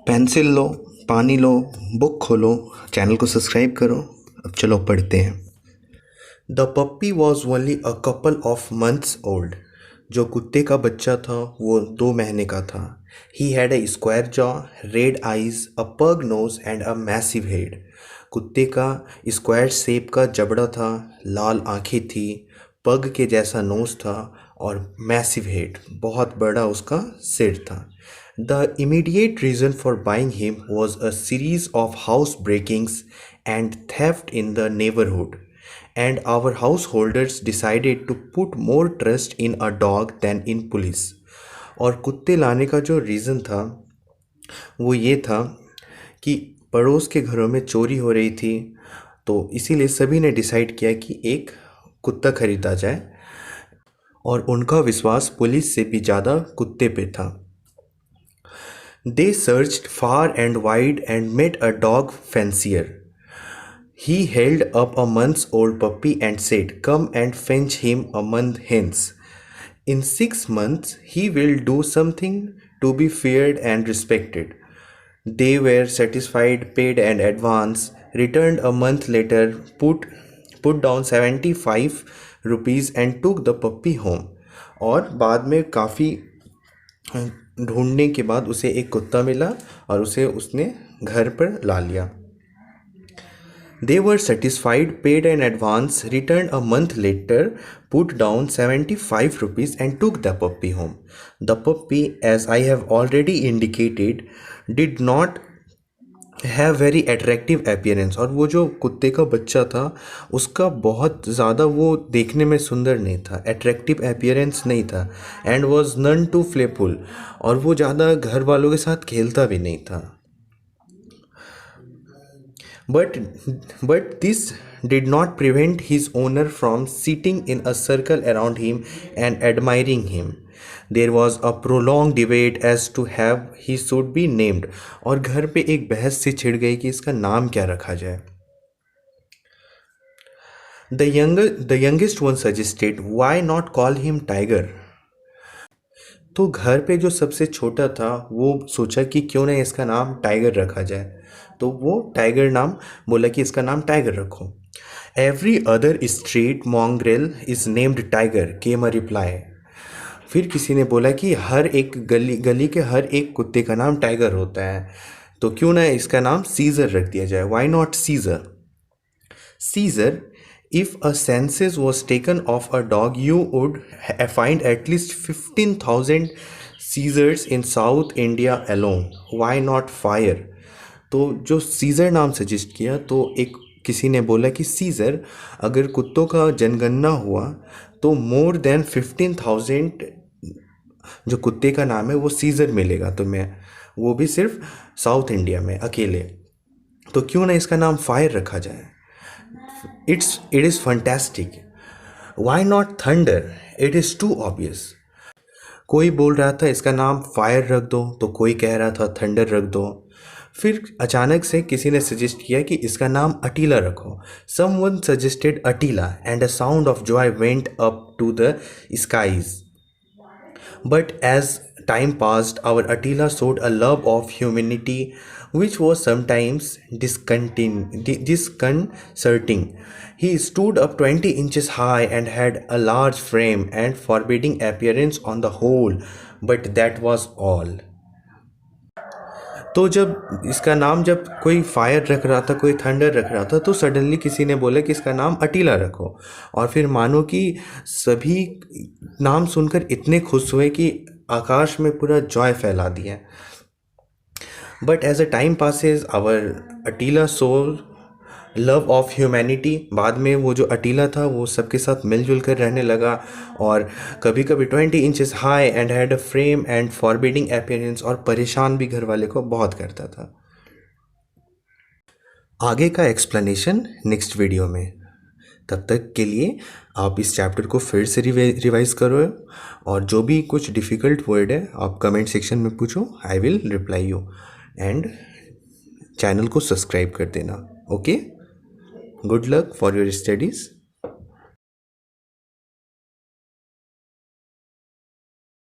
Pencil लो, पानी लो, बुक खोलो, चैनल को सब्सक्राइब करो। अब चलो पढ़ते हैं। The puppy was only a couple of months old. जो कुत्ते का बच्चा था वो 2 महीने का था। He had a square jaw, red eyes, a pug nose and a massive head. कुत्ते का स्क्वायर शेप का जबड़ा था, लाल आंखें थी, पग के जैसा नोज था और मैसिव हेड, बहुत बड़ा उसका सिर था। The immediate reason for buying him was a series of house breakings and theft in the neighborhood, and our householders decided to put more trust in a dog than in police. और कुत्ते लाने का जो reason था वो ये था कि पड़ोस के घरों में चोरी हो रही थी, तो इसीलिए सभी ने डिसाइड किया कि एक कुत्ता खरीदा जाए, और उनका विश्वास पुलिस से भी ज़्यादा कुत्ते पे था। They searched far and wide and met a dog fancier. He held up a month's old puppy and said, "Come and fetch him a month hence. In 6 months, he will do something to be feared and respected." They were satisfied, paid an advance, returned a month later, put down 75 rupees and took the puppy home. और बाद में काफ़ी ढूंढने के बाद उसे एक कुत्ता मिला और उसे उसने घर पर ला लिया। They were satisfied, paid an advance, returned a month later, put down 75 rupees and took the puppy home. The puppy, as I have already indicated, did not है वेरी अट्रैक्टिव अपीयरेंस। और वो जो कुत्ते का बच्चा था उसका बहुत ज़्यादा वो देखने में सुंदर नहीं था, अट्रैक्टिव अपीयरेंस नहीं था, and was none too playful, और वो ज़्यादा घर वालों के साथ खेलता भी नहीं था। But this did not prevent his owner from sitting in a circle around him and admiring him. There was a prolonged debate as to how he should be named, और घर पे एक बहस सी छिड़ गई कि इसका नाम क्या रखा जाए। The youngest one suggested, "Why not call him Tiger?" तो घर पे जो सबसे छोटा था वो सोचा कि क्यों ना इसका नाम टाइगर रखा जाए, तो वो टाइगर नाम बोला कि इसका नाम टाइगर रखो। Every other street mongrel is named tiger, came a reply. फिर किसी ने बोला कि हर एक गली के हर एक कुत्ते का नाम टाइगर होता है, तो क्यों ना इसका नाम सीजर रख दिया जाए, why not Caesar. Caesar, if a census was taken of a dog, you would find at least 15,000 Caesars in South India alone. Why not fire? तो जो सीज़र नाम सजेस्ट किया, तो एक किसी ने बोला कि सीज़र, अगर कुत्तों का जनगणना हुआ तो मोर देन 15,000 जो कुत्ते का नाम है वो सीज़र मिलेगा तुम्हें, वो भी सिर्फ साउथ इंडिया में अकेले, तो क्यों ना इसका नाम फायर रखा जाए। It is fantastic. Why not thunder? It is too obvious. कोई बोल रहा था इसका नाम फायर रख दो, तो कोई कह रहा था थंडर रख दो। फिर अचानक से किसी ने सजेस्ट किया कि इसका नाम अटीला रखो। Someone suggested Attila and a sound of joy went up to the skies. But as time passed, our Attila showed a love of humanity which was sometimes disconcerting. He stood up 20 inches high and had a large frame and forbidding appearance on the whole, but that was all. तो जब इसका नाम जब कोई fire रख रहा था, कोई थंडर रख रहा था, तो सडनली किसी ने बोला कि इसका नाम अटीला रखो, और फिर मानो कि सभी नाम सुनकर इतने खुश हुए कि आकाश में पूरा जॉय फैला दिया। But as a time passes our attila soul love of humanity. बाद में वो जो अटीला था वो सबके साथ मिलजुल कर रहने लगा, और कभी कभी 20 inches high and had a frame and forbidding appearance, और परेशान भी घर वाले को बहुत करता था। आगे का एक्सप्लेनेशन नेक्स्ट वीडियो में। तब तक के लिए आप इस चैप्टर को फिर से रिवाइज करो, और जो भी कुछ डिफ़िकल्ट वर्ड है आप कमेंट सेक्शन में पूछो, I will reply you, and channel को सब्सक्राइब कर देना। Okay, good luck for your studies.